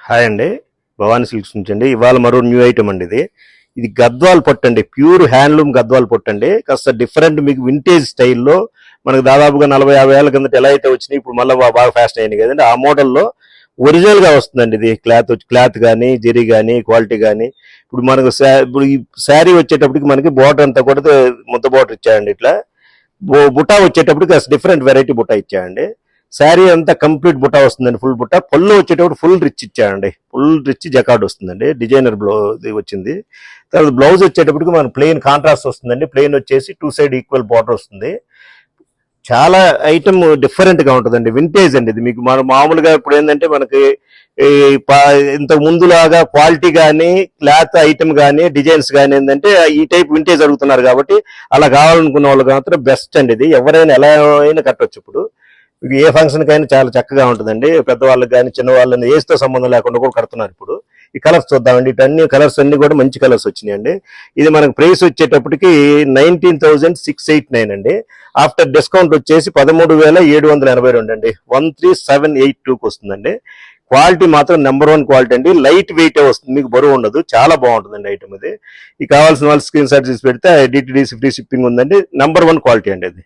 Hi అండి, Bhavani silks నుంచి అండి. ఇవాళ మరో న్యూ ఐటమ్ అండి. ఇది గద్వాల్ పట్టు అండి, ప్యూర్ హ్యాండ్లూమ్ గద్వాల్ పట్టు అండి. కాస్త డిఫరెంట్, మీకు వింటేజ్ స్టైల్లో మనకు దాదాపుగా 40-50 ఏళ్ళ కిందట ఎలా అయితే వచ్చినాయి ఇప్పుడు మళ్ళీ బాగా ఫ్యాషన్ అయింది కదండి. ఆ మోడల్లో ఒరిజినల్ గా వస్తుందండి. ఇది క్లాత్ కానీ జెరీ కానీ క్వాలిటీ కానీ. ఇప్పుడు మనకు ఇప్పుడు ఈ శారీ వచ్చేటప్పటికి మనకి బోర్డర్ అంతా కూడా ముద్ద బోర్డర్ ఇచ్చాయండి. ఇట్లా బుటా వచ్చేటప్పటికి కాస్త డిఫరెంట్ వెరైటీ బుటా ఇచ్చాయండి. శారీ అంతా కంప్లీట్ బుటా వస్తుందండి, ఫుల్ బుటా. పళ్ళు వచ్చేటప్పుడు ఫుల్ రిచ్ ఇచ్చాడండి, ఫుల్ రిచ్ జకార్డ్ వస్తుందండి, డిజైనర్ వచ్చింది. తర్వాత బ్లౌజ్ వచ్చేటప్పటికి మనకు ప్లెయిన్ కాంట్రాస్ట్ వస్తుందండి. ప్లెయిన్ వచ్చేసి 2 సైడ్ ఈక్వల్ బార్డర్ వస్తుంది. చాలా ఐటమ్ డిఫరెంట్ గా ఉంటుందండి, వింటేజ్ అండి ఇది. మీకు మన మామూలుగా ఇప్పుడు ఏంటంటే మనకి ఇంత ముందులాగా క్వాలిటీ కానీ క్లాత్ ఐటమ్ కానీ డిజైన్స్ కానీ ఏంటంటే ఈ టైప్ వింటేజ్ అడుగుతున్నారు కాబట్టి అలా కావాలనుకున్న వాళ్ళకి మాత్రం బెస్ట్ అండి. ఇది ఎవరైనా ఎలా అయినా కట్టొచ్చు. ఇప్పుడు ఏ ఫంక్షన్ కైనా చాలా చక్కగా ఉంటుందండి. పెద్దవాళ్ళకి కానీ చిన్నవాళ్ళని ఏజ్తో సంబంధం లేకుండా కూడా కడుతున్నారు. ఇప్పుడు ఈ కలర్స్ చూద్దామండి. ఇటన్ని కలర్స్ అన్ని కూడా మంచి కలర్స్ వచ్చినాయండి. ఇది మనకు ప్రైస్ వచ్చేటప్పటికి 19,689 అండి. ఆఫ్టర్ డిస్కౌంట్ వచ్చేసి 13,782 అండి. 13,782కి వస్తుందండి. క్వాలిటీ మాత్రం నెంబర్ 1 క్వాలిటీ అండి. లైట్ వెయిట్ వస్తుంది, మీకు బరువు ఉండదు. చాలా బాగుంటుందండి ఐటమ్ ఇది. ఈ కావాల్సిన వాళ్ళు స్క్రీన్ షాట్ తీసి పెడితే DTDC ఫ్రీ షిప్పింగ్ ఉందండి. నెంబర్ 1 క్వాలిటీ అండి అది.